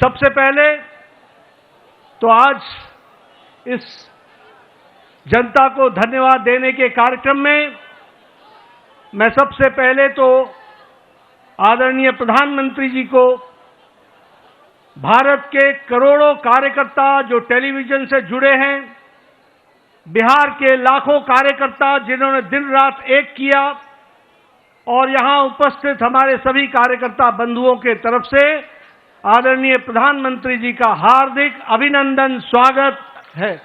सबसे पहले तो आज इस जनता को धन्यवाद देने के कार्यक्रम में मैं सबसे पहले तो आदरणीय प्रधानमंत्री जी को, भारत के करोड़ों कार्यकर्ता जो टेलीविजन से जुड़े हैं, बिहार के लाखों कार्यकर्ता जिन्होंने दिन रात एक किया, और यहां उपस्थित हमारे सभी कार्यकर्ता बंधुओं के तरफ से आदरणीय प्रधानमंत्री जी का हार्दिक अभिनंदन, स्वागत है।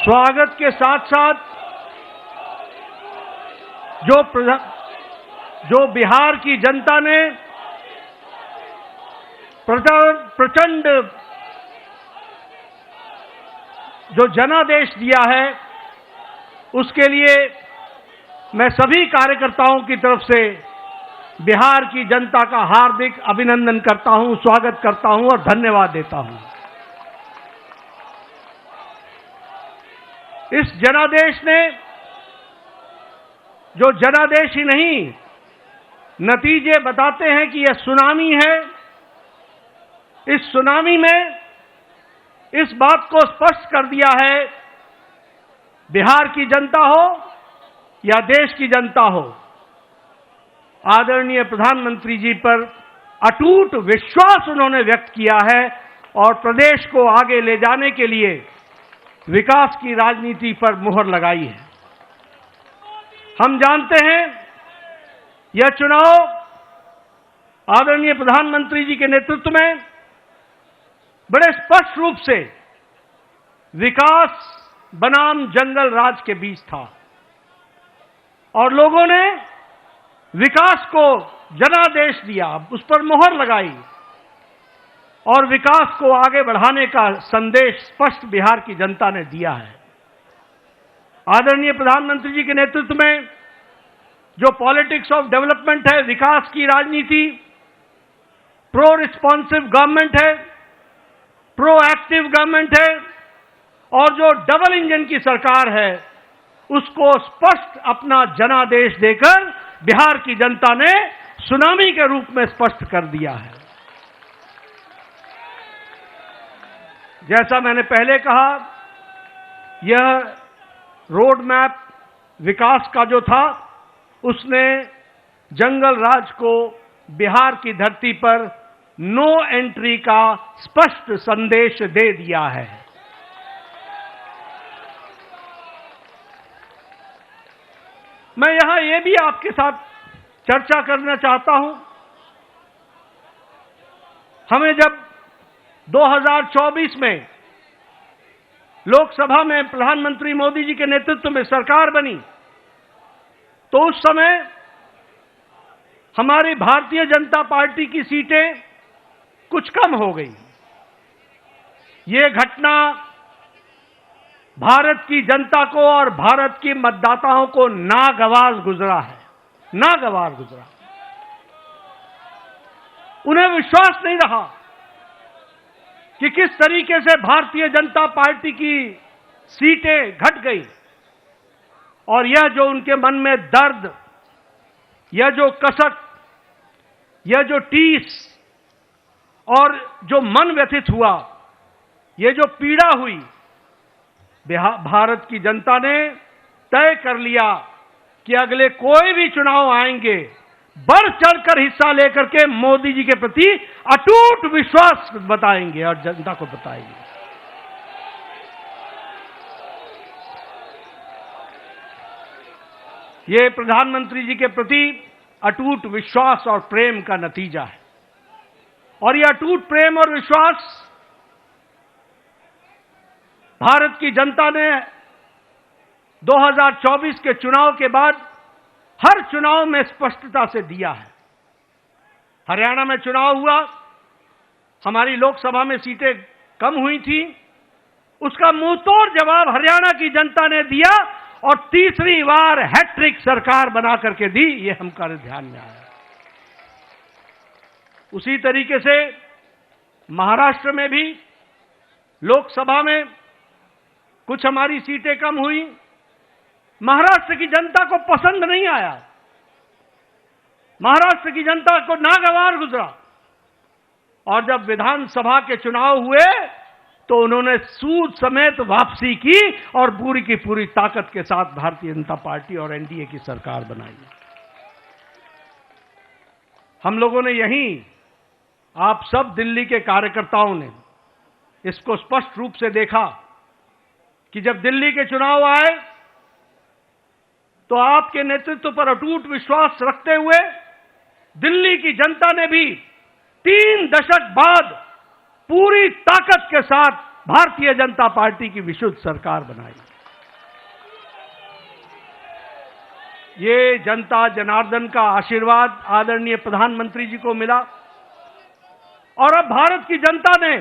स्वागत के साथ साथ जो बिहार की जनता ने प्रचंड जो जनादेश दिया है, उसके लिए मैं सभी कार्यकर्ताओं की तरफ से बिहार की जनता का हार्दिक अभिनंदन करता हूं, स्वागत करता हूं और धन्यवाद देता हूं। इस जनादेश ने, जो जनादेश ही नहीं, नतीजे बताते हैं कि यह सुनामी है। इस सुनामी में इस बात को स्पष्ट कर दिया है, बिहार की जनता हो या देश की जनता हो, आदरणीय प्रधानमंत्री जी पर अटूट विश्वास उन्होंने व्यक्त किया है और प्रदेश को आगे ले जाने के लिए विकास की राजनीति पर मुहर लगाई है। हम जानते हैं यह चुनाव आदरणीय प्रधानमंत्री जी के नेतृत्व में बड़े स्पष्ट रूप से विकास बनाम जंगल राज के बीच था, और लोगों ने विकास को जनादेश दिया, उस पर मुहर लगाई और विकास को आगे बढ़ाने का संदेश स्पष्ट बिहार की जनता ने दिया है। आदरणीय प्रधानमंत्री जी के नेतृत्व में जो पॉलिटिक्स ऑफ डेवलपमेंट है, विकास की राजनीति, प्रो रिस्पॉन्सिव गवर्नमेंट है, प्रो एक्टिव गवर्नमेंट है, और जो डबल इंजन की सरकार है, उसको स्पष्ट अपना जनादेश देकर बिहार की जनता ने सुनामी के रूप में स्पष्ट कर दिया है। जैसा मैंने पहले कहा, यह रोड मैप विकास का जो था, उसने जंगल राज को बिहार की धरती पर नो एंट्री का स्पष्ट संदेश दे दिया है। मैं यहां यह भी आपके साथ चर्चा करना चाहता हूं, हमें जब 2024 में लोकसभा में प्रधानमंत्री मोदी जी के नेतृत्व में सरकार बनी, तो उस समय हमारी भारतीय जनता पार्टी की सीटें कुछ कम हो गई। ये घटना भारत की जनता को और भारत के मतदाताओं को नागवार गुजरा है, नागवार गुजरा। उन्हें विश्वास नहीं रहा कि किस तरीके से भारतीय जनता पार्टी की सीटें घट गई, और यह जो उनके मन में दर्द, यह जो कसक, यह जो टीस और जो मन व्यथित हुआ, यह जो पीड़ा हुई, भारत की जनता ने तय कर लिया कि अगले कोई भी चुनाव आएंगे, बढ़ चढ़कर हिस्सा लेकर के मोदी जी के प्रति अटूट विश्वास बताएंगे और जनता को बताएंगे। ये प्रधानमंत्री जी के प्रति अटूट विश्वास और प्रेम का नतीजा है, और यह अटूट प्रेम और विश्वास भारत की जनता ने 2024 के चुनाव के बाद हर चुनाव में स्पष्टता से दिया है। हरियाणा में चुनाव हुआ, हमारी लोकसभा में सीटें कम हुई थी, उसका मुंहतोड़ जवाब हरियाणा की जनता ने दिया और तीसरी बार हैट्रिक सरकार बना करके दी, ये हमारे ध्यान में आया। उसी तरीके से महाराष्ट्र में भी लोकसभा में कुछ हमारी सीटें कम हुई। महाराष्ट्र की जनता को पसंद नहीं आया, महाराष्ट्र की जनता को नागवार गुजरा, और जब विधानसभा के चुनाव हुए तो उन्होंने सूद समेत वापसी की और पूरी की पूरी ताकत के साथ भारतीय जनता पार्टी और एनडीए की सरकार बनाई। हम लोगों ने यहीं, आप सब दिल्ली के कार्यकर्ताओं ने इसको स्पष्ट रूप से देखा कि जब दिल्ली के चुनाव आए तो आपके नेतृत्व पर अटूट विश्वास रखते हुए दिल्ली की जनता ने भी 3 दशक बाद पूरी ताकत के साथ भारतीय जनता पार्टी की विशुद्ध सरकार बनाई। ये जनता जनार्दन का आशीर्वाद आदरणीय प्रधानमंत्री जी को मिला, और अब भारत की जनता ने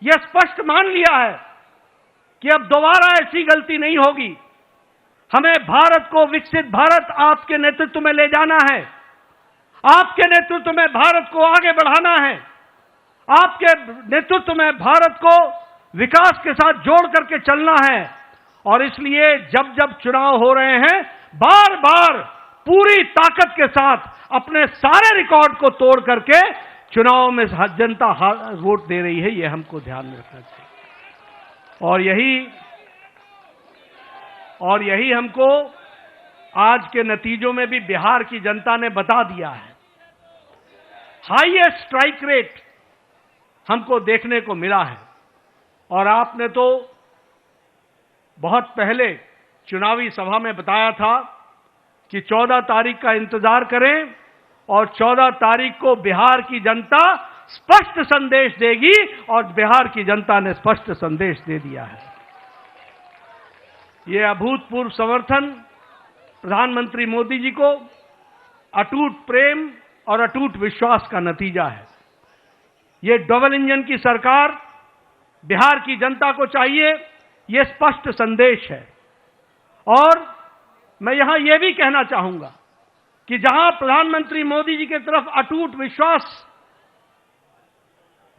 यह स्पष्ट मान लिया है कि अब दोबारा ऐसी गलती नहीं होगी। हमें भारत को विकसित भारत आपके नेतृत्व में ले जाना है, आपके नेतृत्व में भारत को आगे बढ़ाना है, आपके नेतृत्व में भारत को विकास के साथ जोड़ करके चलना है। और इसलिए जब जब चुनाव हो रहे हैं, बार बार पूरी ताकत के साथ अपने सारे रिकॉर्ड को तोड़ करके चुनाव में जनता वोट दे रही है, यह हमको ध्यान में रखना चाहिए। और यही हमको आज के नतीजों में भी बिहार की जनता ने बता दिया है। हाईएस्ट स्ट्राइक रेट हमको देखने को मिला है, और आपने तो बहुत पहले चुनावी सभा में बताया था कि 14 तारीख का इंतजार करें, और 14 तारीख को बिहार की जनता स्पष्ट संदेश देगी, और बिहार की जनता ने स्पष्ट संदेश दे दिया है। यह अभूतपूर्व समर्थन प्रधानमंत्री मोदी जी को अटूट प्रेम और अटूट विश्वास का नतीजा है। यह डबल इंजन की सरकार बिहार की जनता को चाहिए, यह स्पष्ट संदेश है। और मैं यहां यह भी कहना चाहूंगा कि जहां प्रधानमंत्री मोदी जी की तरफ अटूट विश्वास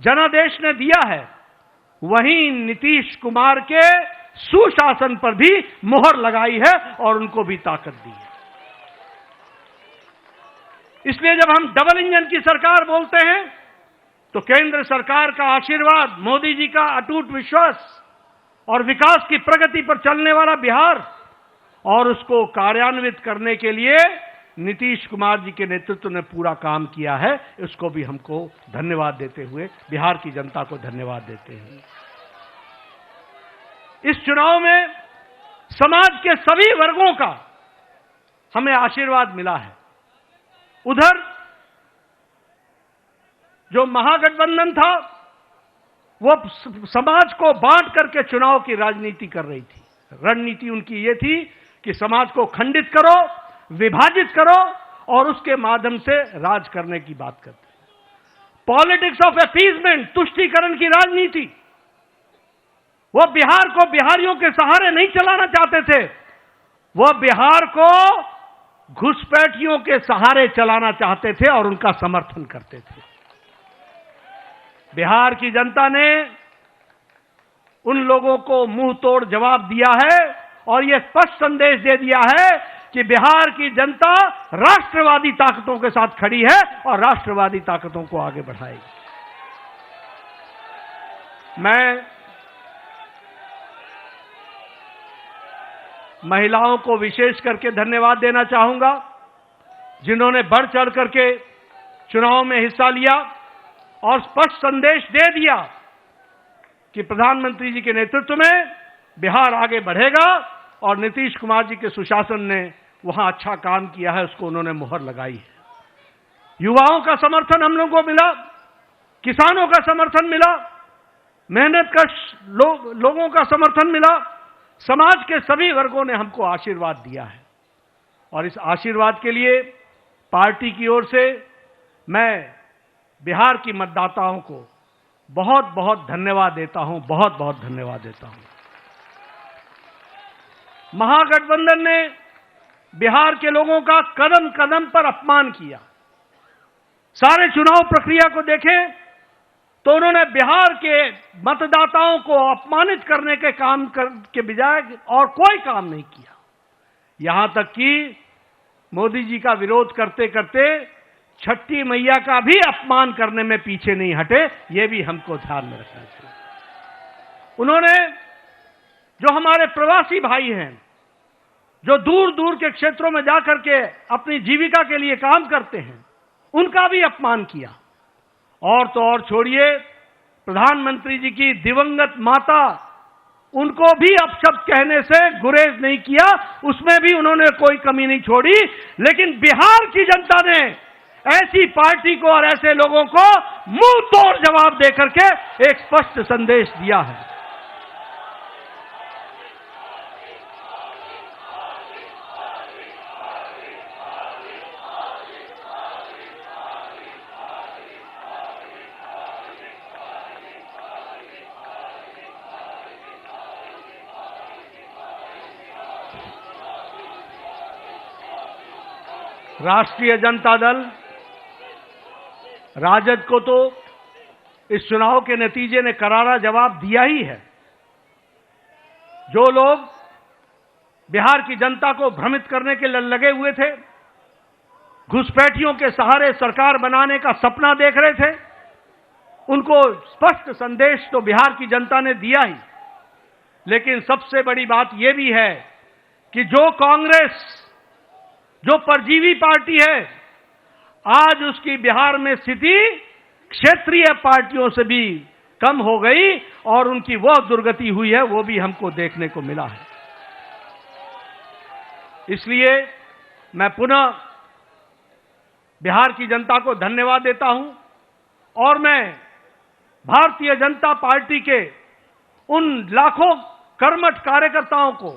जनादेश ने दिया है, वहीं नीतीश कुमार के सुशासन पर भी मोहर लगाई है और उनको भी ताकत दी है। इसलिए जब हम डबल इंजन की सरकार बोलते हैं तो केंद्र सरकार का आशीर्वाद, मोदी जी का अटूट विश्वास और विकास की प्रगति पर चलने वाला बिहार, और उसको कार्यान्वित करने के लिए नीतीश कुमार जी के नेतृत्व ने पूरा काम किया है। इसको भी हमको धन्यवाद देते हुए, बिहार की जनता को धन्यवाद देते हैं। इस चुनाव में समाज के सभी वर्गों का हमें आशीर्वाद मिला है। उधर जो महागठबंधन था, वो समाज को बांट करके चुनाव की राजनीति कर रही थी। रणनीति उनकी ये थी कि समाज को खंडित करो, विभाजित करो, और उसके माध्यम से राज करने की बात करते हैं। पॉलिटिक्स ऑफ अपीजमेंट, तुष्टीकरण की राजनीति। वो बिहार को बिहारियों के सहारे नहीं चलाना चाहते थे, वो बिहार को घुसपैठियों के सहारे चलाना चाहते थे और उनका समर्थन करते थे। बिहार की जनता ने उन लोगों को मुंह तोड़ जवाब दिया है, और यह स्पष्ट संदेश दे दिया है कि बिहार की जनता राष्ट्रवादी ताकतों के साथ खड़ी है और राष्ट्रवादी ताकतों को आगे बढ़ाएगी। मैं महिलाओं को विशेष करके धन्यवाद देना चाहूंगा, जिन्होंने बढ़ चढ़ करके चुनाव में हिस्सा लिया और स्पष्ट संदेश दे दिया कि प्रधानमंत्री जी के नेतृत्व में बिहार आगे बढ़ेगा, और नीतीश कुमार जी के सुशासन ने वहां अच्छा काम किया है, उसको उन्होंने मुहर लगाई है। युवाओं का समर्थन हम लोगों को मिला, किसानों का समर्थन मिला, मेहनत का लोगों का समर्थन मिला। समाज के सभी वर्गों ने हमको आशीर्वाद दिया है, और इस आशीर्वाद के लिए पार्टी की ओर से मैं बिहार की मतदाताओं को बहुत बहुत धन्यवाद देता हूं, बहुत बहुत धन्यवाद देता हूं। महागठबंधन ने बिहार के लोगों का कदम कदम पर अपमान किया। सारे चुनाव प्रक्रिया को देखें तो उन्होंने बिहार के मतदाताओं को अपमानित करने के काम के बजाय और कोई काम नहीं किया। यहां तक कि मोदी जी का विरोध करते करते छठी मैया का भी अपमान करने में पीछे नहीं हटे। ये भी हमको ध्यान में रखना चाहिए। उन्होंने जो हमारे प्रवासी भाई हैं, जो दूर दूर के क्षेत्रों में जाकर के अपनी जीविका के लिए काम करते हैं, उनका भी अपमान किया। और तो और छोड़िए, प्रधानमंत्री जी की दिवंगत माता, उनको भी अपशब्द कहने से गुरेज नहीं किया, उसमें भी उन्होंने कोई कमी नहीं छोड़ी। लेकिन बिहार की जनता ने ऐसी पार्टी को और ऐसे लोगों को मुंह तोड़ जवाब देकर के एक स्पष्ट संदेश दिया है। राष्ट्रीय जनता दल, राजद को तो इस चुनाव के नतीजे ने करारा जवाब दिया ही है। जो लोग बिहार की जनता को भ्रमित करने के लिए लगे हुए थे, घुसपैठियों के सहारे सरकार बनाने का सपना देख रहे थे, उनको स्पष्ट संदेश तो बिहार की जनता ने दिया ही। लेकिन सबसे बड़ी बात यह भी है कि जो कांग्रेस, जो परजीवी पार्टी है, आज उसकी बिहार में स्थिति क्षेत्रीय पार्टियों से भी कम हो गई और उनकी वह दुर्गति हुई है, वो भी हमको देखने को मिला है। इसलिए मैं पुनः बिहार की जनता को धन्यवाद देता हूं और मैं भारतीय जनता पार्टी के उन लाखों कर्मठ कार्यकर्ताओं को,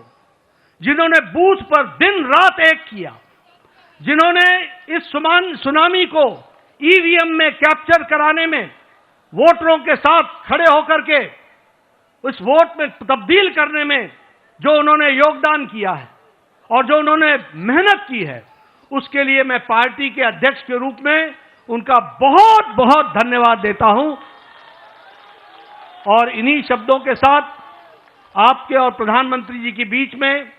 जिन्होंने बूथ पर दिन रात एक किया, जिन्होंने इस सुनामी को ईवीएम में कैप्चर कराने में वोटरों के साथ खड़े होकर के उस वोट में तब्दील करने में जो उन्होंने योगदान किया है और जो उन्होंने मेहनत की है, उसके लिए मैं पार्टी के अध्यक्ष के रूप में उनका बहुत बहुत धन्यवाद देता हूं। और इन्हीं शब्दों के साथ आपके और प्रधानमंत्री जी के बीच में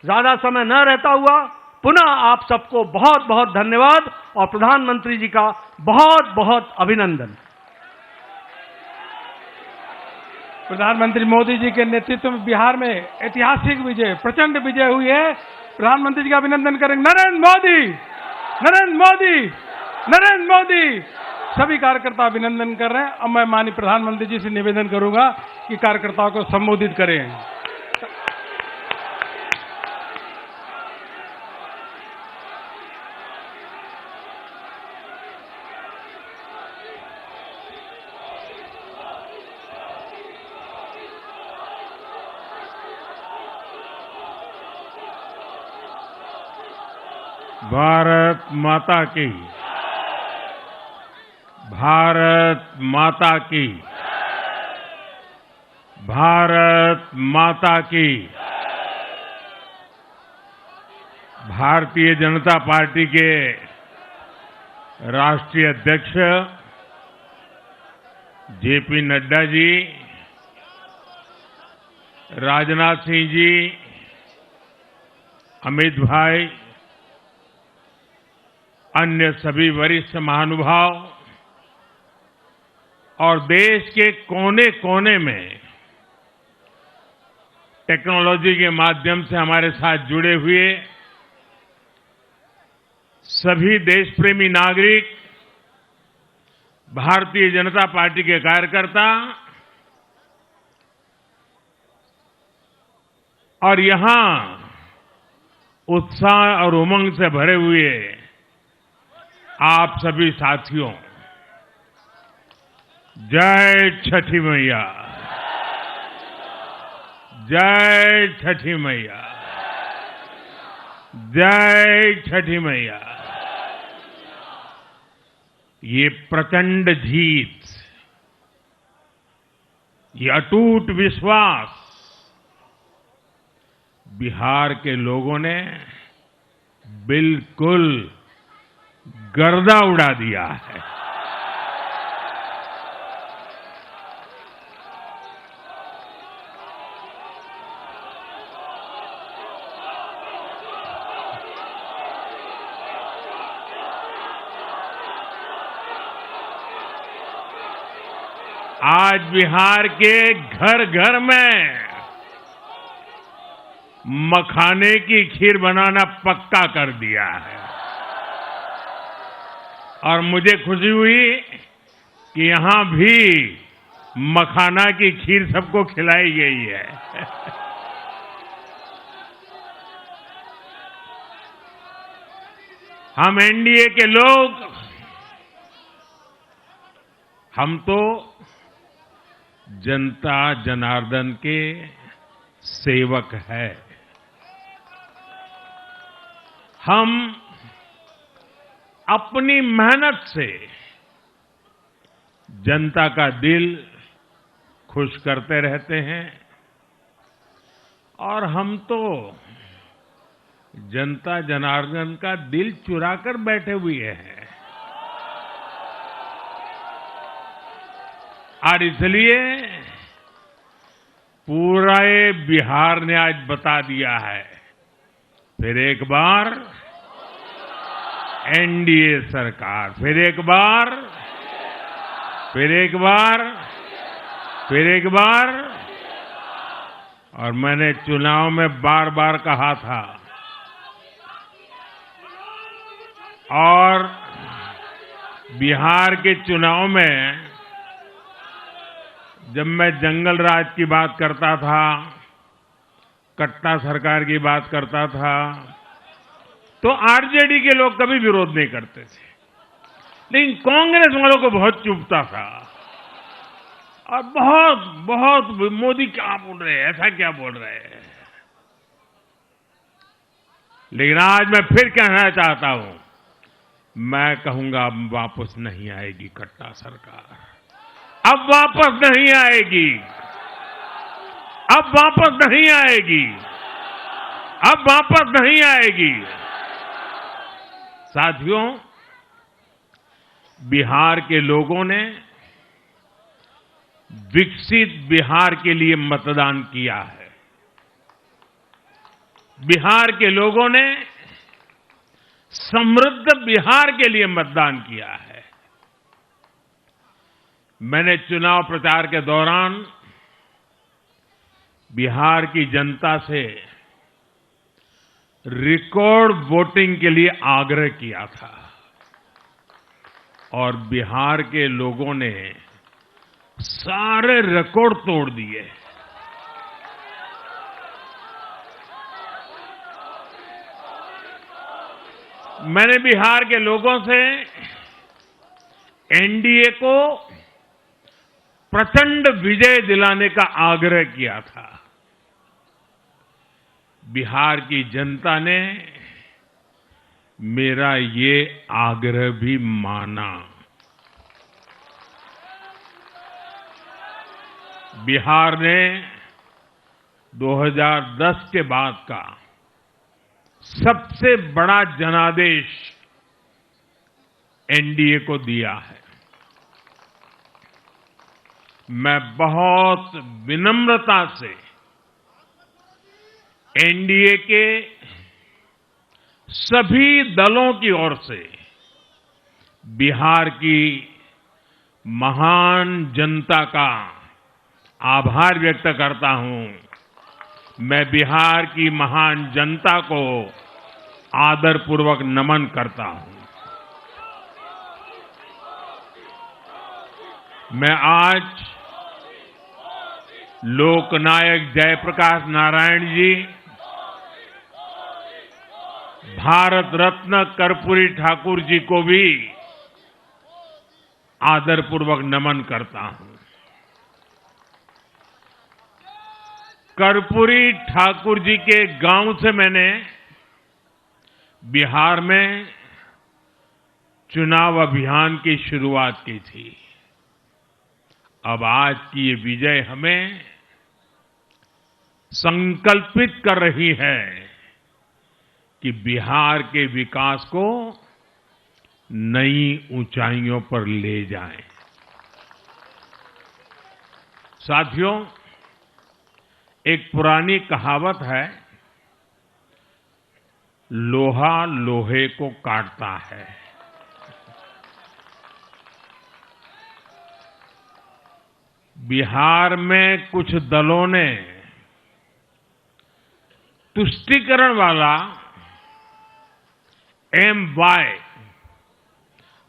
ज्यादा समय न रहता हुआ पुनः आप सबको बहुत बहुत धन्यवाद और प्रधानमंत्री जी का बहुत बहुत अभिनंदन। प्रधानमंत्री मोदी जी के नेतृत्व में बिहार में ऐतिहासिक विजय, प्रचंड विजय हुई है। प्रधानमंत्री जी का अभिनंदन करेंगे। नरेंद्र मोदी, नरेंद्र मोदी, नरेंद्र मोदी। सभी कार्यकर्ता अभिनंदन कर रहे हैं। अब मैं माननीय प्रधानमंत्री जी से निवेदन करूंगा कि कार्यकर्ताओं को संबोधित करें। भारत माता की, भारत माता की, भारत माता की। भारतीय जनता पार्टी के राष्ट्रीय अध्यक्ष जेपी नड्डा जी, राजनाथ सिंह जी, अमित भाई, अन्य सभी वरिष्ठ महानुभाव और देश के कोने कोने में टेक्नोलॉजी के माध्यम से हमारे साथ जुड़े हुए सभी देशप्रेमी नागरिक, भारतीय जनता पार्टी के कार्यकर्ता और यहां उत्साह और उमंग से भरे हुए आप सभी साथियों, जय छठी मैया, जय छठी मैया, जय छठी मैया। ये प्रचंड जीत, ये अटूट विश्वास बिहार के लोगों ने बिल्कुल गर्दा उड़ा दिया है। आज बिहार के घर घर में मखाने की खीर बनाना पक्का कर दिया है और मुझे खुशी हुई कि यहां भी मखाना की खीर सबको खिलाई गई है। हम एनडीए के लोग, हम तो जनता जनार्दन के सेवक है। हम अपनी मेहनत से जनता का दिल खुश करते रहते हैं और हम तो जनता जनार्दन का दिल चुरा कर बैठे हुए हैं। और इसलिए पूरा ये बिहार ने आज बता दिया है, फिर एक बार एनडीए सरकार, फिर एक बार, फिर एक बार, फिर एक बार। और मैंने चुनाव में बार बार कहा था और बिहार के चुनाव में जब मैं जंगल राज की बात करता था, कट्टा सरकार की बात करता था, तो आरजेडी के लोग कभी विरोध नहीं करते थे, लेकिन कांग्रेस वालों को बहुत चुभता था और बहुत बहुत मोदी क्या बोल रहे हैं, ऐसा क्या बोल रहे हैं। लेकिन आज मैं फिर कहना चाहता हूं, मैं कहूंगा अब वापस नहीं आएगी कट्टा सरकार, अब वापस नहीं आएगी, अब वापस नहीं आएगी, अब वापस नहीं आएगी। साथियों, बिहार के लोगों ने विकसित बिहार के लिए मतदान किया है। बिहार के लोगों ने समृद्ध बिहार के लिए मतदान किया है। मैंने चुनाव प्रचार के दौरान बिहार की जनता से रिकॉर्ड वोटिंग के लिए आग्रह किया था और बिहार के लोगों ने सारे रिकॉर्ड तोड़ दिए। मैंने बिहार के लोगों से एनडीए को प्रचंड विजय दिलाने का आग्रह किया था। बिहार की जनता ने मेरा ये आग्रह भी माना। बिहार ने 2010 के बाद का सबसे बड़ा जनादेश एनडीए को दिया है। मैं बहुत विनम्रता से एनडीए के सभी दलों की ओर से बिहार की महान जनता का आभार व्यक्त करता हूं। मैं बिहार की महान जनता को आदरपूर्वक नमन करता हूं। मैं आज लोकनायक जयप्रकाश नारायण जी, भारत रत्न कर्पूरी ठाकुर जी को भी आदरपूर्वक नमन करता हूं। कर्पूरी ठाकुर जी के गांव से मैंने बिहार में चुनाव अभियान की शुरुआत की थी। अब आज की ये विजय हमें संकल्पित कर रही है कि बिहार के विकास को नई ऊंचाइयों पर ले जाएं। साथियों, एक पुरानी कहावत है, लोहा लोहे को काटता है। बिहार में कुछ दलों ने तुष्टीकरण वाला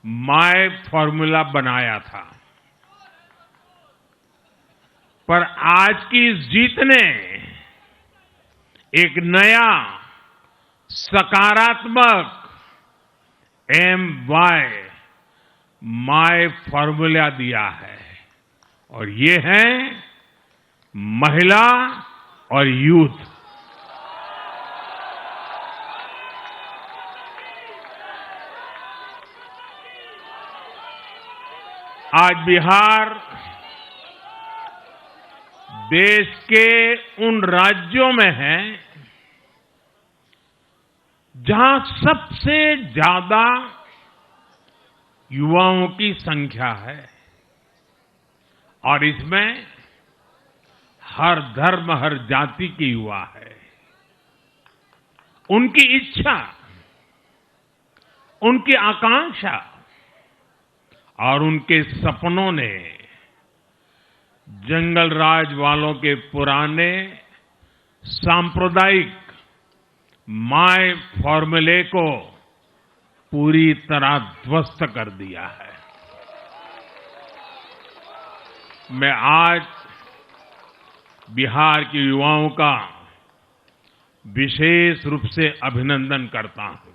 माय फॉर्मूला बनाया था, पर आज की इस जीत ने एक नया सकारात्मक माय फॉर्मूला दिया है, और ये है महिला और यूथ। आज बिहार देश के उन राज्यों में है जहां सबसे ज्यादा युवाओं की संख्या है, और इसमें हर धर्म, हर जाति के युवा है। उनकी इच्छा, उनकी आकांक्षा और उनके सपनों ने जंगल राज वालों के पुराने सांप्रदायिक माय फॉर्मूले को पूरी तरह ध्वस्त कर दिया है। मैं आज बिहार के युवाओं का विशेष रूप से अभिनंदन करता हूं।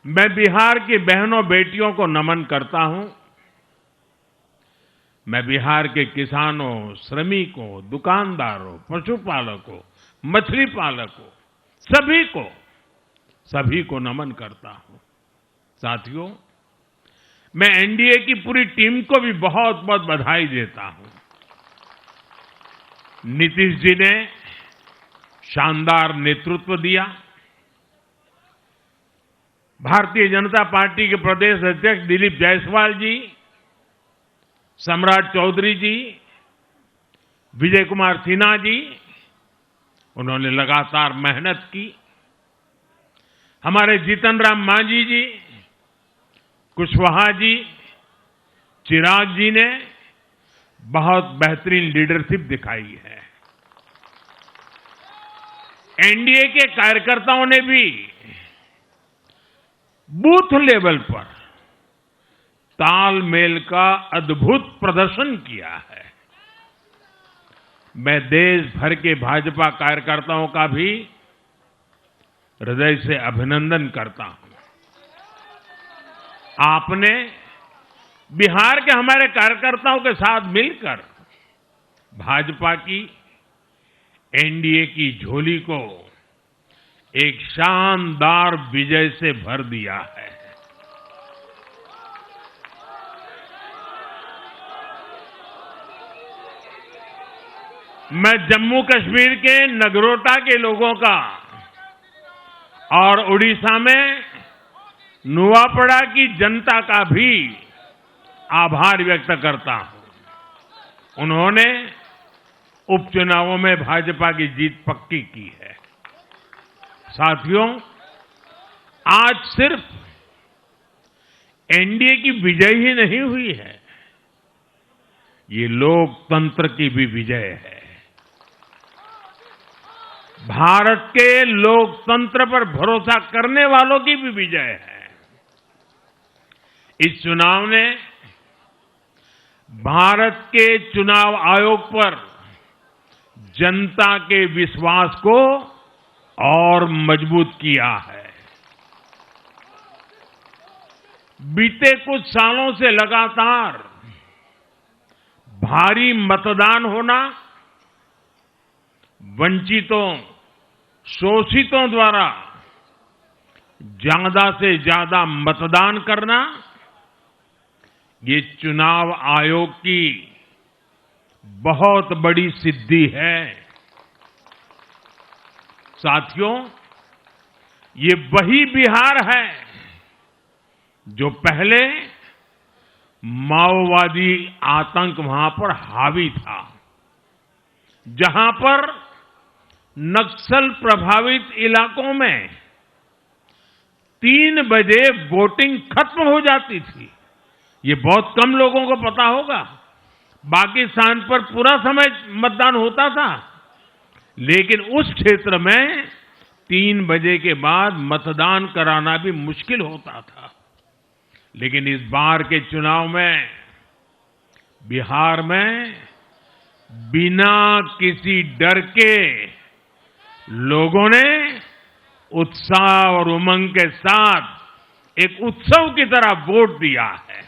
मैं बिहार की बहनों बेटियों को नमन करता हूं। मैं बिहार के किसानों, श्रमिकों, दुकानदारों, पशुपालकों, मछली पालकों, सभी को नमन करता हूं। साथियों, मैं एनडीए की पूरी टीम को भी बहुत बहुत बधाई देता हूं। नीतीश जी ने शानदार नेतृत्व दिया। भारतीय जनता पार्टी के प्रदेश अध्यक्ष दिलीप जायसवाल जी, सम्राट चौधरी जी, विजय कुमार सिन्हा जी, उन्होंने लगातार मेहनत की। हमारे जीतन राम मांझी जी, कुशवाहा जी, चिराग जी ने बहुत बेहतरीन लीडरशिप दिखाई है। एनडीए के कार्यकर्ताओं ने भी बूथ लेवल पर तालमेल का अद्भुत प्रदर्शन किया है। मैं देश भर के भाजपा कार्यकर्ताओं का भी हृदय से अभिनंदन करता हूं। आपने बिहार के हमारे कार्यकर्ताओं के साथ मिलकर भाजपा की एनडीए की झोली को एक शानदार विजय से भर दिया है। मैं जम्मू कश्मीर के नगरोटा के लोगों का और उड़ीसा में नुआपड़ा की जनता का भी आभार व्यक्त करता हूं। उन्होंने उपचुनावों में भाजपा की जीत पक्की की है। साथियों, आज सिर्फ एनडीए की विजय ही नहीं हुई है, ये लोकतंत्र की भी विजय है। भारत के लोकतंत्र पर भरोसा करने वालों की भी विजय है। इस चुनाव ने भारत के चुनाव आयोग पर जनता के विश्वास को और मजबूत किया है। बीते कुछ सालों से लगातार भारी मतदान होना, वंचितों, शोषितों द्वारा ज्यादा से ज्यादा मतदान करना, ये चुनाव आयोग की बहुत बड़ी सिद्धि है। साथियों, ये वही बिहार है जो पहले माओवादी आतंक वहां पर हावी था, जहां पर नक्सल प्रभावित इलाकों में 3 बजे वोटिंग खत्म हो जाती थी। ये बहुत कम लोगों को पता होगा। बाकी स्थान पर पूरा समय मतदान होता था, लेकिन उस क्षेत्र में 3 बजे के बाद मतदान कराना भी मुश्किल होता था। लेकिन इस बार के चुनाव में बिहार में बिना किसी डर के लोगों ने उत्साह और उमंग के साथ एक उत्सव की तरह वोट दिया है।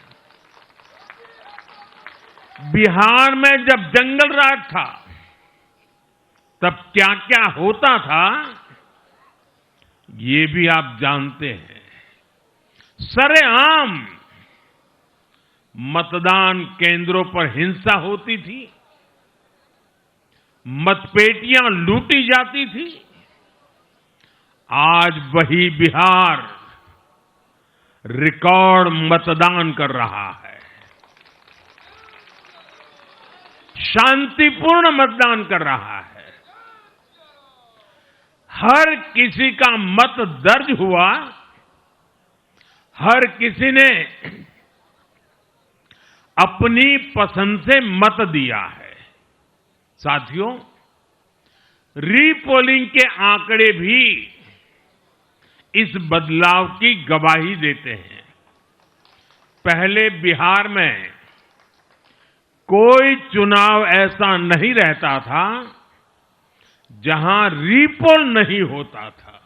बिहार में जब जंगल राज था, तब क्या क्या होता था, ये भी आप जानते हैं। सरेआम मतदान केंद्रों पर हिंसा होती थी, मतपेटियां लूटी जाती थी। आज वही बिहार रिकॉर्ड मतदान कर रहा है। शांतिपूर्ण मतदान कर रहा है। हर किसी का मत दर्ज हुआ, हर किसी ने अपनी पसंद से मत दिया है। साथियों, रीपोलिंग के आंकड़े भी इस बदलाव की गवाही देते हैं। पहले बिहार में कोई चुनाव ऐसा नहीं रहता था जहां रीपोल नहीं होता था।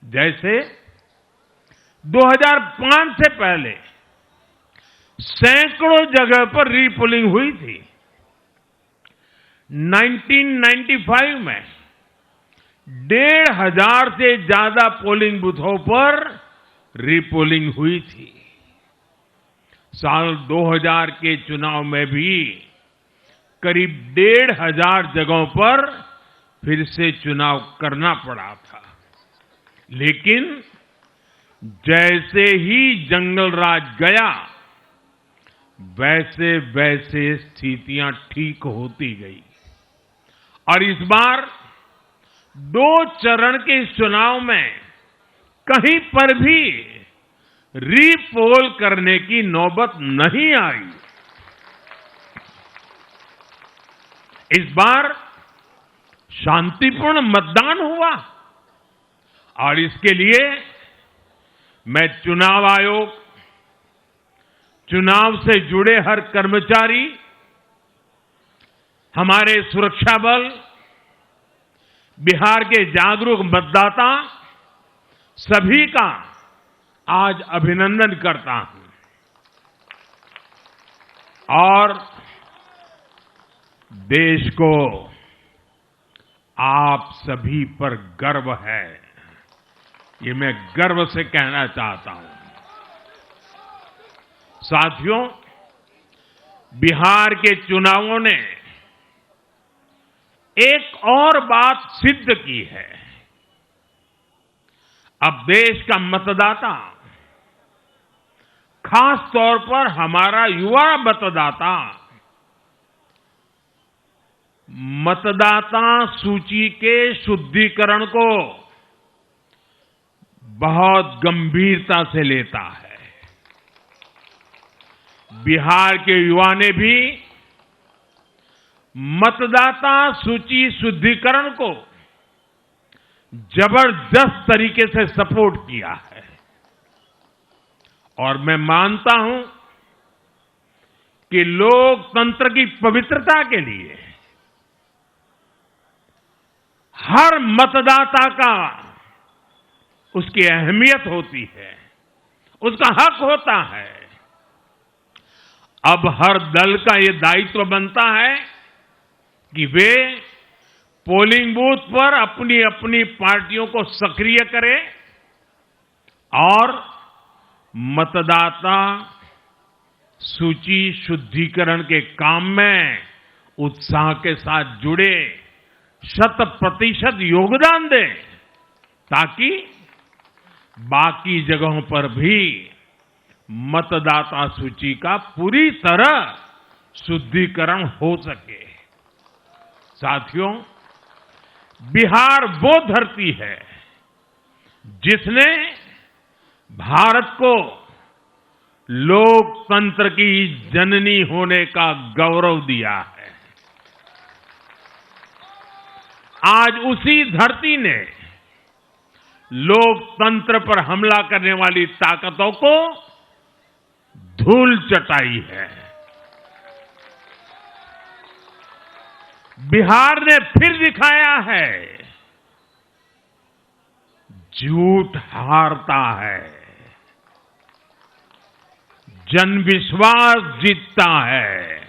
जैसे 2005 से पहले सैकड़ों जगह पर रीपोलिंग हुई थी। 1995 में 1,500 से ज्यादा पोलिंग बूथों पर रीपोलिंग हुई थी। साल 2000 के चुनाव में भी करीब 1,500 जगहों पर फिर से चुनाव करना पड़ा था। लेकिन जैसे ही जंगल राज गया, वैसे वैसे स्थितियां ठीक होती गई। और इस बार 2 चरण के इस चुनाव में कहीं पर भी रीपोल करने की नौबत नहीं आई। इस बार शांतिपूर्ण मतदान हुआ और इसके लिए मैं चुनाव आयोग, चुनाव से जुड़े हर कर्मचारी, हमारे सुरक्षा बल, बिहार के जागरूक मतदाता, सभी का आज अभिनंदन करता हूं। और देश को आप सभी पर गर्व है, ये मैं गर्व से कहना चाहता हूं। साथियों, बिहार के चुनावों ने एक और बात सिद्ध की है। अब देश का मतदाता, खास तौर पर हमारा युवा मतदाता, मतदाता सूची के शुद्धिकरण को बहुत गंभीरता से लेता है। बिहार के युवा ने भी मतदाता सूची शुद्धिकरण को जबरदस्त तरीके से सपोर्ट किया है। और मैं मानता हूं कि लोकतंत्र की पवित्रता के लिए हर मतदाता का उसकी अहमियत होती है, उसका हक होता है। अब हर दल का यह दायित्व बनता है कि वे पोलिंग बूथ पर अपनी अपनी पार्टियों को सक्रिय करें और मतदाता सूची शुद्धिकरण के काम में उत्साह के साथ जुड़े, 100% योगदान दें, ताकि बाकी जगहों पर भी मतदाता सूची का पूरी तरह शुद्धिकरण हो सके। साथियों, बिहार वो धरती है जिसने भारत को लोकतंत्र की जननी होने का गौरव दिया है। आज उसी धरती ने लोकतंत्र पर हमला करने वाली ताकतों को धूल चटाई है। बिहार ने फिर दिखाया है, झूठ हारता है, जनविश्वास जीतता है।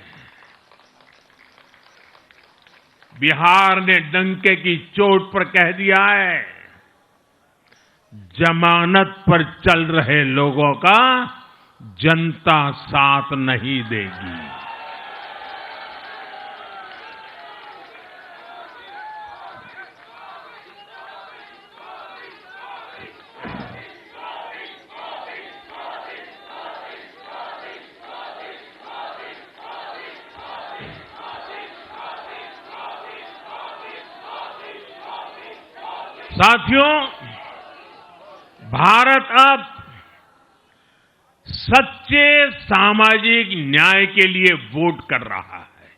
बिहार ने डंके की चोट पर कह दिया है, जमानत पर चल रहे लोगों का जनता साथ नहीं देगी। साथियों, भारत अब सच्चे सामाजिक न्याय के लिए वोट कर रहा है,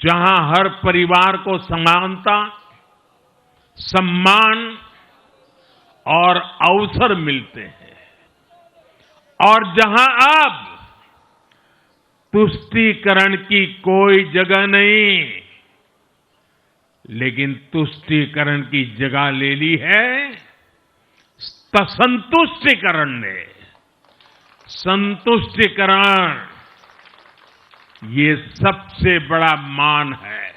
जहां हर परिवार को समानता, सम्मान और अवसर मिलते हैं, और जहां अब तुष्टीकरण की कोई जगह नहीं, लेकिन तुष्टीकरण की जगह ले ली है संतुष्टीकरण ने। संतुष्टीकरण ये सबसे बड़ा मान है।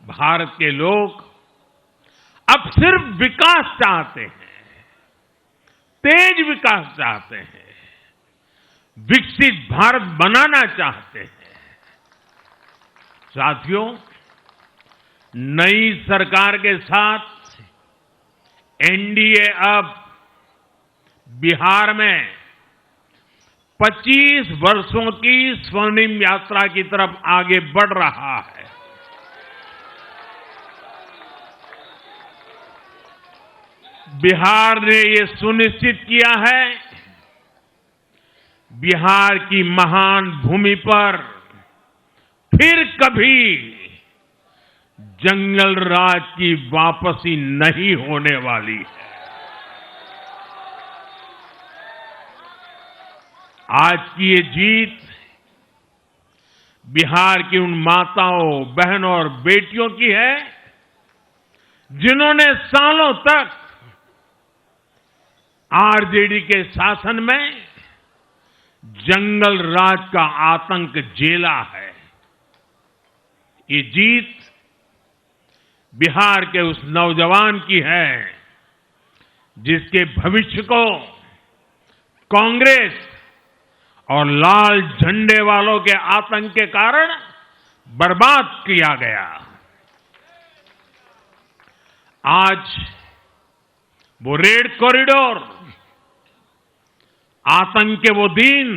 भारत के लोग अब सिर्फ विकास चाहते हैं, तेज विकास चाहते हैं, विकसित भारत बनाना चाहते हैं। साथियों, नई सरकार के साथ एनडीए अब बिहार में 25 वर्षों की स्वर्णिम यात्रा की तरफ आगे बढ़ रहा है। बिहार ने ये सुनिश्चित किया है, बिहार की महान भूमि पर फिर कभी जंगल राज की वापसी नहीं होने वाली है। आज की ये जीत बिहार की उन माताओं, बहनों और बेटियों की है, जिन्होंने सालों तक आरजेडी के शासन में जंगल राज का आतंक झेला है। ये जीत बिहार के उस नौजवान की है, जिसके भविष्य को कांग्रेस और लाल झंडे वालों के आतंक के कारण बर्बाद किया गया। आज वो रेड कॉरिडोर, आतंक के वो दिन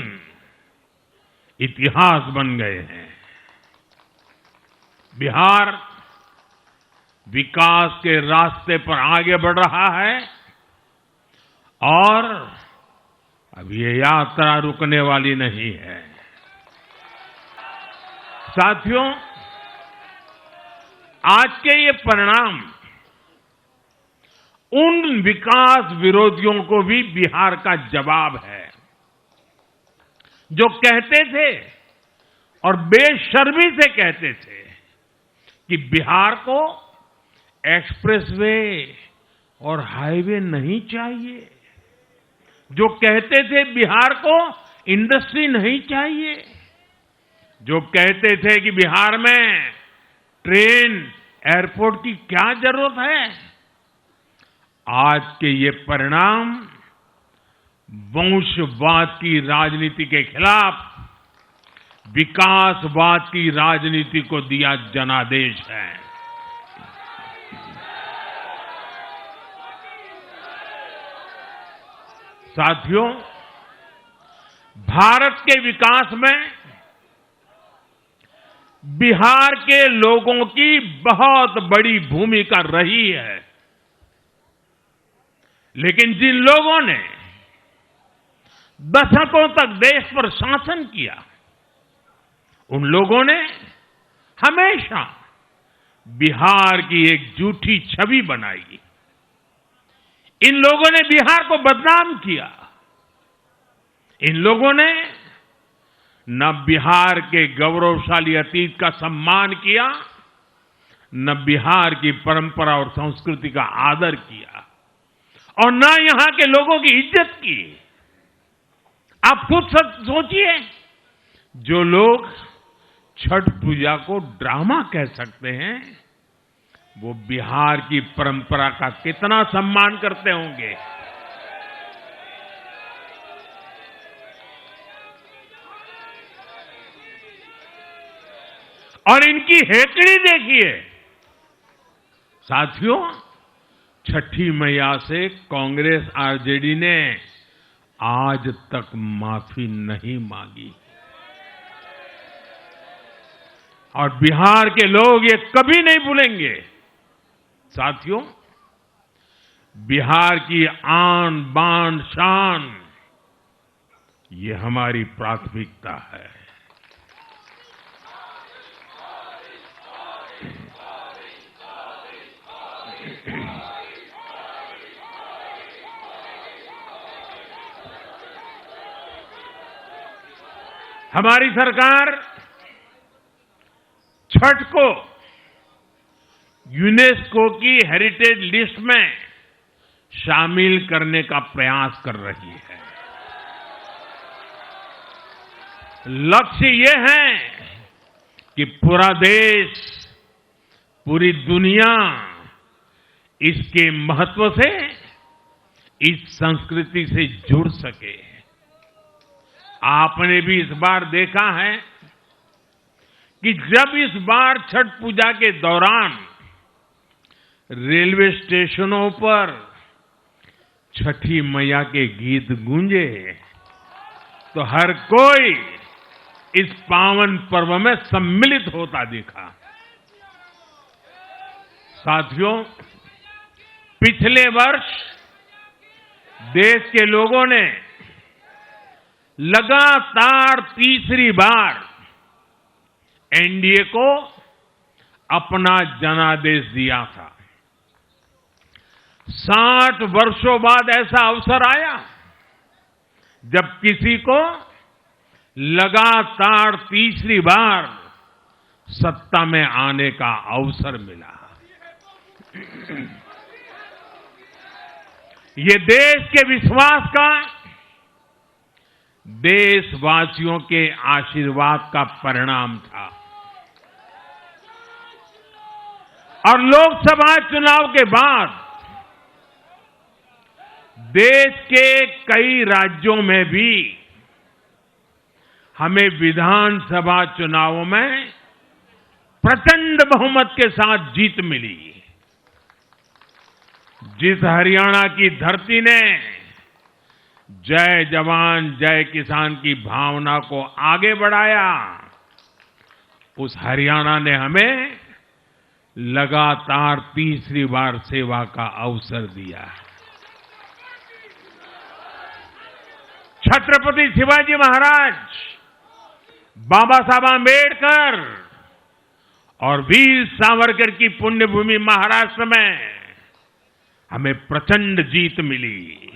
इतिहास बन गए हैं। बिहार विकास के रास्ते पर आगे बढ़ रहा है और अब ये यात्रा रुकने वाली नहीं है। साथियों, आज के ये परिणाम उन विकास विरोधियों को भी बिहार का जवाब है, जो कहते थे और बेशर्मी से कहते थे कि बिहार को एक्सप्रेसवे और हाईवे नहीं चाहिए, जो कहते थे बिहार को इंडस्ट्री नहीं चाहिए, जो कहते थे कि बिहार में ट्रेन, एयरपोर्ट की क्या जरूरत है। आज के ये परिणाम वंशवाद की राजनीति के खिलाफ विकासवाद की राजनीति को दिया जनादेश है। साथियों, भारत के विकास में बिहार के लोगों की बहुत बड़ी भूमिका रही है, लेकिन जिन लोगों ने दशकों तक देश पर शासन किया, उन लोगों ने हमेशा बिहार की एक झूठी छवि बनाई। इन लोगों ने बिहार को बदनाम किया। इन लोगों ने न बिहार के गौरवशाली अतीत का सम्मान किया, न बिहार की परंपरा और संस्कृति का आदर किया, और न यहां के लोगों की इज्जत की। आप खुद सोचिए, जो लोग छठ पूजा को ड्रामा कह सकते हैं, वो बिहार की परंपरा का कितना सम्मान करते होंगे। और इनकी हेकड़ी देखिए। साथियों, छठी मैया से कांग्रेस आरजेडी ने आज तक माफी नहीं मांगी, और बिहार के लोग ये कभी नहीं भूलेंगे। साथियों, बिहार की आन बान शान, ये हमारी प्राथमिकता है। हमारी सरकार छठ को यूनेस्को की हेरिटेज लिस्ट में शामिल करने का प्रयास कर रही है। लक्ष्य ये है कि पूरा देश, पूरी दुनिया इसके महत्व से, इस संस्कृति से जुड़ सके। आपने भी इस बार देखा है कि जब इस बार छठ पूजा के दौरान रेलवे स्टेशनों पर छठी मैया के गीत गूंजे, तो हर कोई इस पावन पर्व में सम्मिलित होता दिखा। साथियों, पिछले वर्ष देश के लोगों ने लगातार तीसरी बार एनडीए को अपना जनादेश दिया था। 60 वर्षों बाद ऐसा अवसर आया जब किसी को लगातार तीसरी बार सत्ता में आने का अवसर मिला। ये देश के विश्वास का, देशवासियों के आशीर्वाद का परिणाम था। और लोकसभा चुनाव के बाद देश के कई राज्यों में भी हमें विधानसभा चुनावों में प्रचंड बहुमत के साथ जीत मिली। जिस हरियाणा की धरती ने जय जवान जय किसान की भावना को आगे बढ़ाया, उस हरियाणा ने हमें लगातार तीसरी बार सेवा का अवसर दिया। छत्रपति शिवाजी महाराज, बाबा साहब आंबेडकर और वीर सावरकर की पुण्यभूमि महाराष्ट्र में हमें प्रचंड जीत मिली।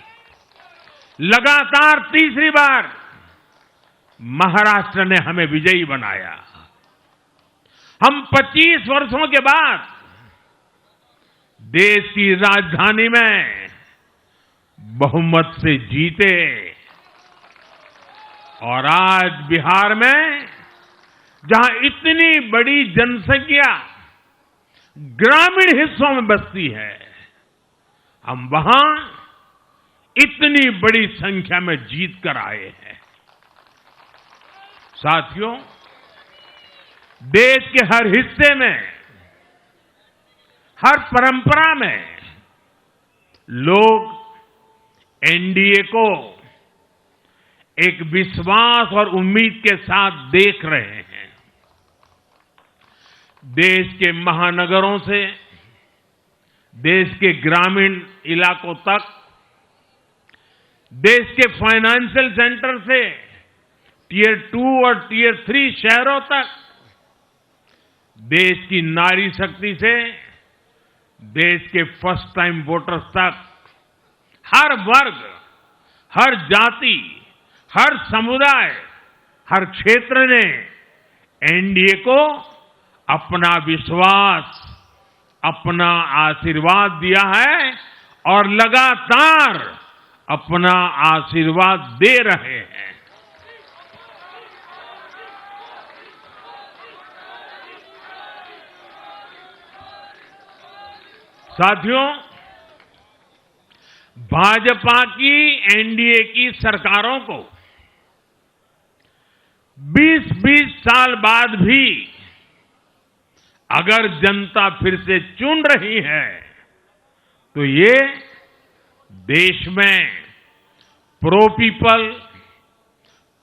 लगातार तीसरी बार महाराष्ट्र ने हमें विजयी बनाया। हम 25 वर्षों के बाद देश की राजधानी में बहुमत से जीते, और आज बिहार में जहां इतनी बड़ी जनसंख्या ग्रामीण हिस्सों में बसती है, हम वहां इतनी बड़ी संख्या में जीत कर आए हैं। साथियों, देश के हर हिस्से में, हर परंपरा में लोग एनडीए को एक विश्वास और उम्मीद के साथ देख रहे हैं। देश के महानगरों से देश के ग्रामीण इलाकों तक, देश के फाइनेंशियल सेंटर से टियर 2 और टियर 3 शहरों तक, देश की नारी शक्ति से देश के फर्स्ट टाइम वोटर्स तक, हर वर्ग, हर जाति, हर समुदाय, हर क्षेत्र ने एनडीए को अपना विश्वास, अपना आशीर्वाद दिया है और लगातार अपना आशीर्वाद दे रहे हैं। साथियों, भाजपा की एनडीए की सरकारों को 20-20 साल बाद भी अगर जनता फिर से चुन रही है तो ये देश में pro people,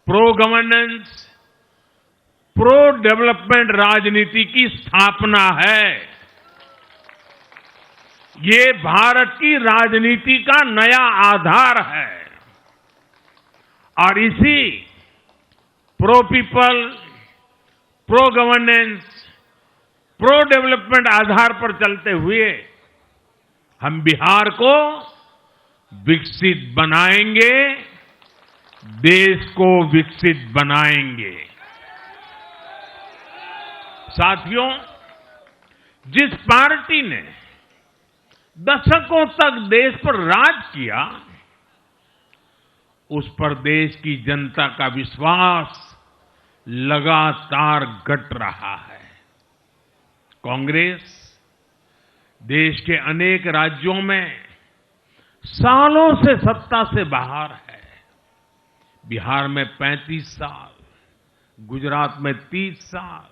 pro governance, pro development राजनीति की स्थापना है। ये भारत की राजनीति का नया आधार है और इसी pro people, pro governance, pro development आधार पर चलते हुए हम बिहार को विकसित बनाएंगे, देश को विकसित बनाएंगे। साथियों, जिस पार्टी ने दशकों तक देश पर राज किया, उस पर देश की जनता का विश्वास लगातार घट रहा है। कांग्रेस देश के अनेक राज्यों में सालों से सत्ता से बाहर है। बिहार में 35 साल, गुजरात में 30 साल,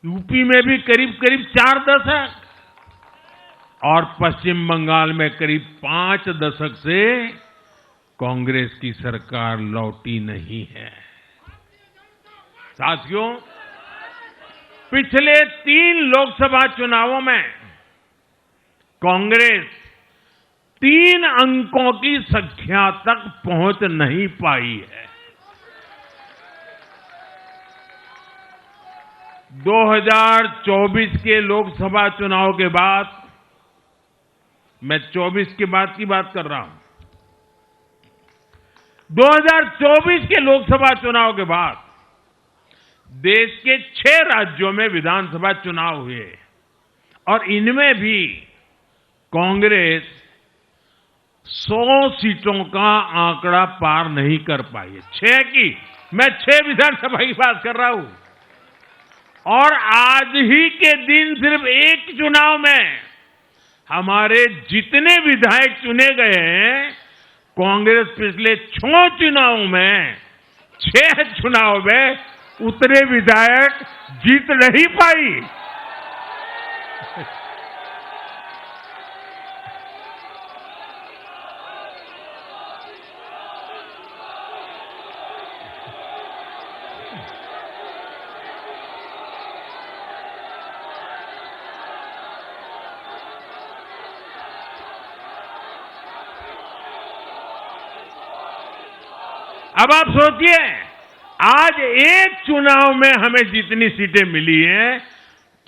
यूपी में भी करीब करीब 4 दशक और पश्चिम बंगाल में करीब 5 दशक से कांग्रेस की सरकार लौटी नहीं है। साथियों, पिछले 3 लोकसभा चुनावों में कांग्रेस 3 अंकों की संख्या तक पहुंच नहीं पाई है। 2024 के लोकसभा चुनाव के बाद, मैं 24 के बाद की बात कर रहा हूं, 2024 के लोकसभा चुनाव के बाद देश के 6 राज्यों में विधानसभा चुनाव हुए और इनमें भी कांग्रेस 100 सीटों का आंकड़ा पार नहीं कर पाई है। 6 की, मैं 6 विधानसभा की बात कर रहा हूं और आज ही के दिन सिर्फ एक चुनाव में हमारे जितने विधायक चुने गए हैं, कांग्रेस पिछले 6 चुनावों में, 6 चुनाव में उतने विधायक जीत नहीं पाई। अब आप सोचिए, आज एक चुनाव में हमें जितनी सीटें मिली हैं,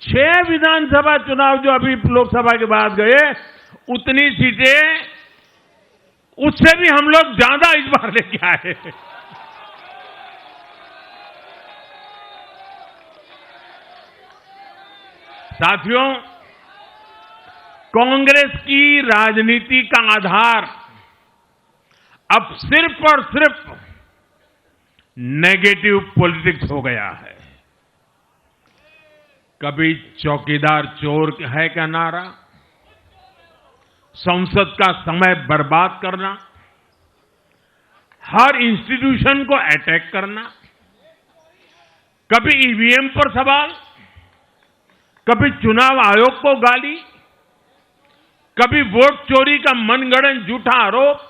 6 विधानसभा चुनाव जो अभी लोकसभा के बाद गए, उतनी सीटें, उससे भी हम लोग ज्यादा इस बार लेके आए। साथियों, कांग्रेस की राजनीति का आधार अब सिर्फ और सिर्फ नेगेटिव पॉलिटिक्स हो गया है। कभी चौकीदार चोर है का नारा, संसद का समय बर्बाद करना, हर इंस्टीट्यूशन को अटैक करना, कभी ईवीएम पर सवाल, कभी चुनाव आयोग को गाली, कभी वोट चोरी का मनगढ़ंत झूठा आरोप,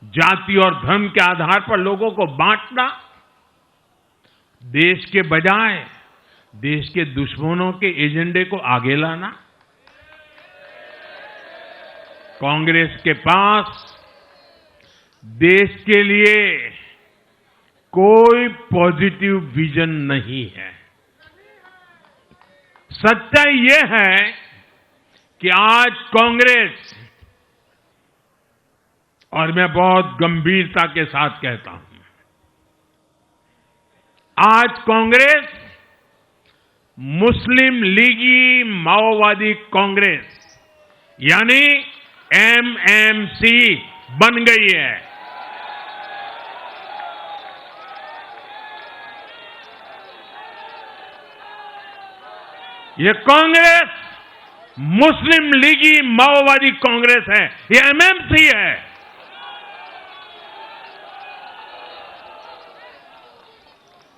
जाति और धर्म के आधार पर लोगों को बांटना, देश के बजाय देश के दुश्मनों के एजेंडे को आगे लाना। कांग्रेस के पास देश के लिए कोई पॉजिटिव विजन नहीं है। सच्चाई यह है कि आज कांग्रेस, और मैं बहुत गंभीरता के साथ कहता हूं, आज कांग्रेस मुस्लिम लीगी माओवादी कांग्रेस यानी एमएमसी बन गई है। ये कांग्रेस मुस्लिम लीगी माओवादी कांग्रेस है, ये एमएमसी है।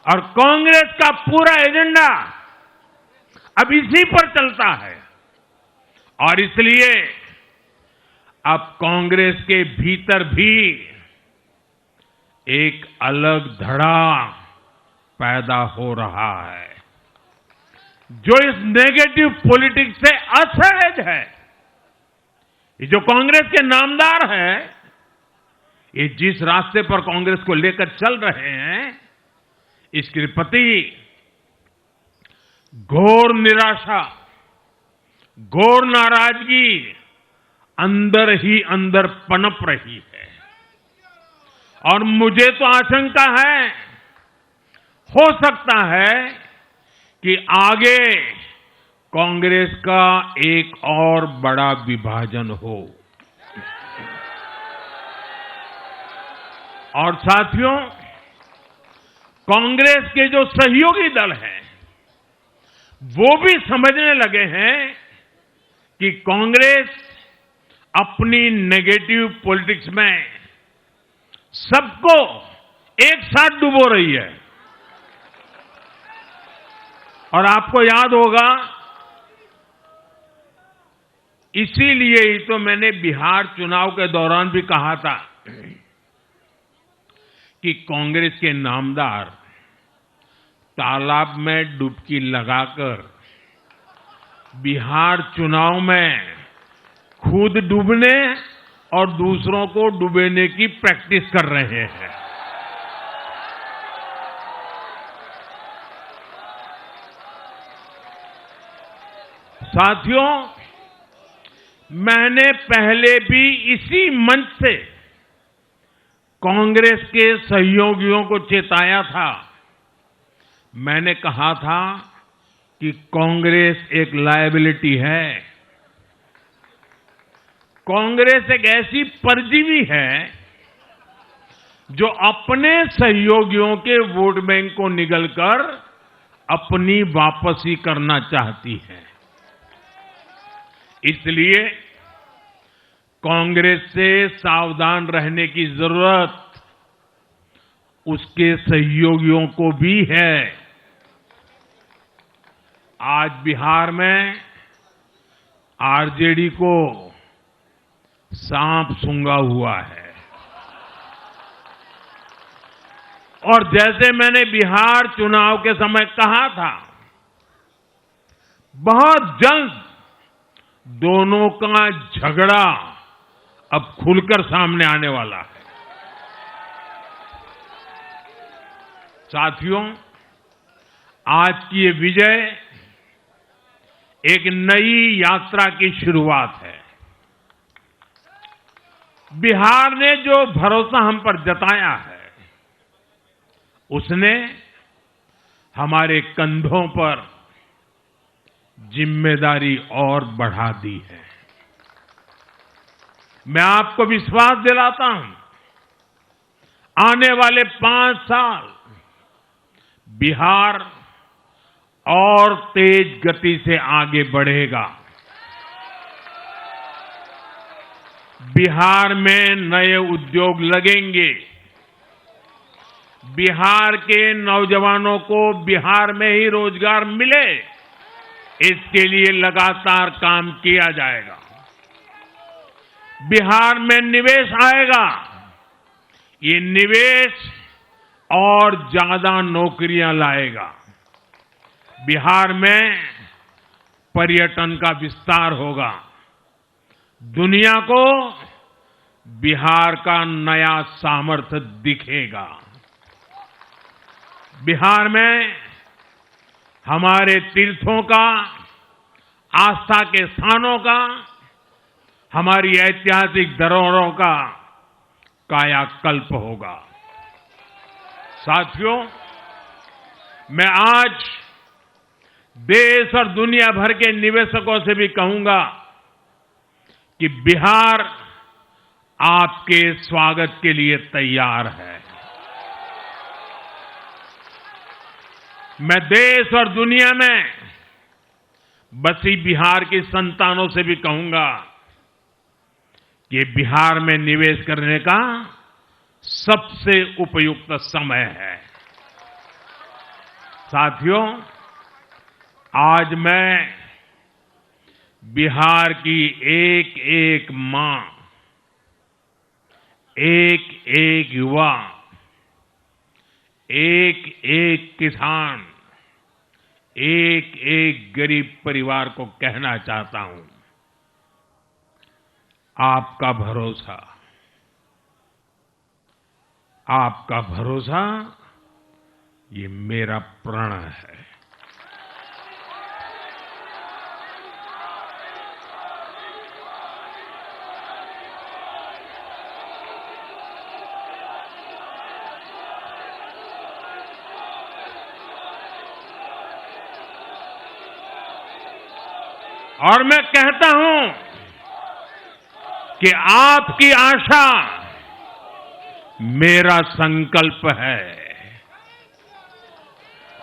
और कांग्रेस का पूरा एजेंडा अब इसी पर चलता है। और इसलिए अब कांग्रेस के भीतर भी एक अलग धड़ा पैदा हो रहा है, जो इस नेगेटिव पॉलिटिक्स से असहज है। ये जो कांग्रेस के नामदार हैं, ये जिस रास्ते पर कांग्रेस को लेकर चल रहे हैं, इसके प्रति घोर निराशा, घोर नाराजगी अंदर ही अंदर पनप रही है। और मुझे तो आशंका है, हो सकता है कि आगे कांग्रेस का एक और बड़ा विभाजन हो। और साथियों, कांग्रेस के जो सहयोगी दल हैं, वो भी समझने लगे हैं कि कांग्रेस अपनी नेगेटिव पॉलिटिक्स में सबको एक साथ डुबो रही है। और आपको याद होगा, इसीलिए ही तो मैंने बिहार चुनाव के दौरान भी कहा था कि कांग्रेस के नामदार तालाब में डुबकी लगाकर बिहार चुनाव में खुद डूबने और दूसरों को डुबेने की प्रैक्टिस कर रहे हैं। साथियों, मैंने पहले भी इसी मंच से कांग्रेस के सहयोगियों को चेताया था। मैंने कहा था कि कांग्रेस एक लायबिलिटी है। कांग्रेस एक ऐसी परजीवी है जो अपने सहयोगियों के वोट बैंक को निगलकर अपनी वापसी करना चाहती है। इसलिए कांग्रेस से सावधान रहने की जरूरत उसके सहयोगियों को भी है। आज बिहार में आरजेडी को सांप सूंघा हुआ है। और जैसे मैंने बिहार चुनाव के समय कहा था, बहुत जल्द दोनों का झगड़ा अब खुलकर सामने आने वाला है। साथियों, आज की ये विजय एक नई यात्रा की शुरुआत है। बिहार ने जो भरोसा हम पर जताया है, उसने हमारे कंधों पर जिम्मेदारी और बढ़ा दी है। मैं आपको विश्वास दिलाता हूं, आने वाले 5 साल बिहार और तेज गति से आगे बढ़ेगा। बिहार में नए उद्योग लगेंगे। बिहार के नौजवानों को बिहार में ही रोजगार मिले, इसके लिए लगातार काम किया जाएगा। बिहार में निवेश आएगा। ये निवेश और ज्यादा नौकरियां लाएगा। बिहार में पर्यटन का विस्तार होगा। दुनिया को बिहार का नया सामर्थ्य दिखेगा। बिहार में हमारे तीर्थों का, आस्था के स्थानों का, हमारी ऐतिहासिक धरोहरों का कायाकल्प होगा। साथियों, मैं आज देश और दुनिया भर के निवेशकों से भी कहूंगा कि बिहार आपके स्वागत के लिए तैयार है। मैं देश और दुनिया में बसी बिहार की संतानों से भी कहूंगा कि बिहार में निवेश करने का सबसे उपयुक्त समय है। साथियों, आज मैं बिहार की एक एक मां, एक एक युवा, एक एक किसान, एक एक गरीब परिवार को कहना चाहता हूं, आपका भरोसा, आपका भरोसा ये मेरा प्रण है। और मैं कहता हूं कि आपकी आशा मेरा संकल्प है।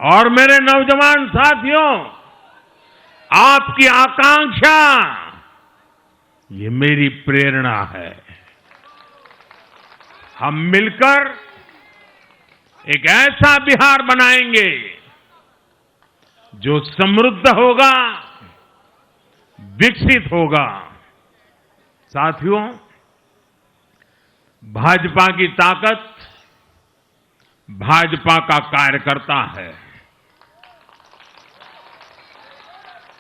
और मेरे नौजवान साथियों, आपकी आकांक्षा ये मेरी प्रेरणा है। हम मिलकर एक ऐसा बिहार बनाएंगे जो समृद्ध होगा, विकसित होगा। साथियों, भाजपा की ताकत भाजपा का कार्यकर्ता है।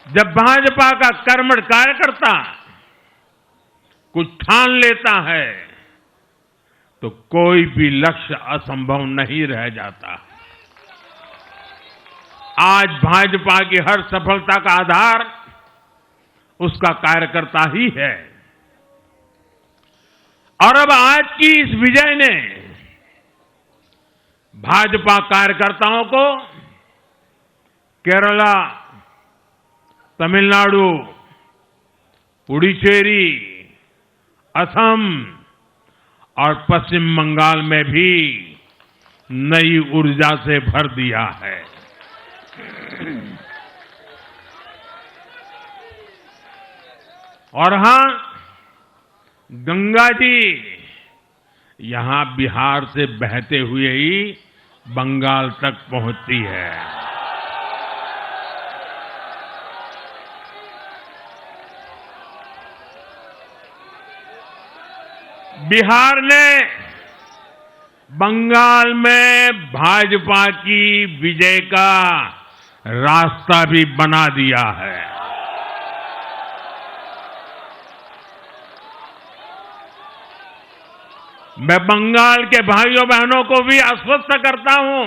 जब भाजपा का कर्मठ कार्यकर्ता कुछ ठान लेता है तो कोई भी लक्ष्य असंभव नहीं रह जाता। आज भाजपा की हर सफलता का आधार उसका कार्यकर्ता ही है। और अब आज की इस विजय ने भाजपा कार्यकर्ताओं को केरला, तमिलनाडु, पुडुचेरी, असम और पश्चिम बंगाल में भी नई ऊर्जा से भर दिया है। और हां, गंगा जी यहां बिहार से बहते हुए ही बंगाल तक पहुंचती है। बिहार ने बंगाल में भाजपा की विजय का रास्ता भी बना दिया है। मैं बंगाल के भाइयों बहनों को भी आश्वस्त करता हूं,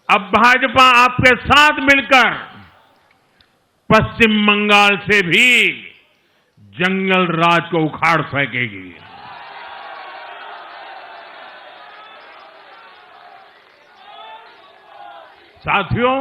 अब भाजपा आपके साथ मिलकर पश्चिम बंगाल से भी जंगल राज को उखाड़ फेंकेगी। साथियों,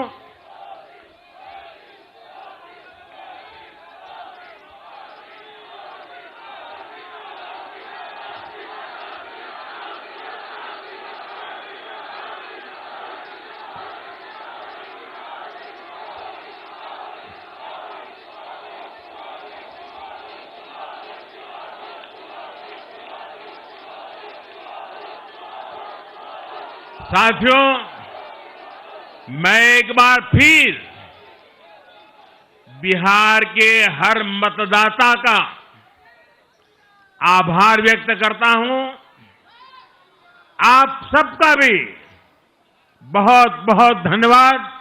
मैं एक बार फिर बिहार के हर मतदाता का आभार व्यक्त करता हूं। आप सबका भी बहुत बहुत धन्यवाद।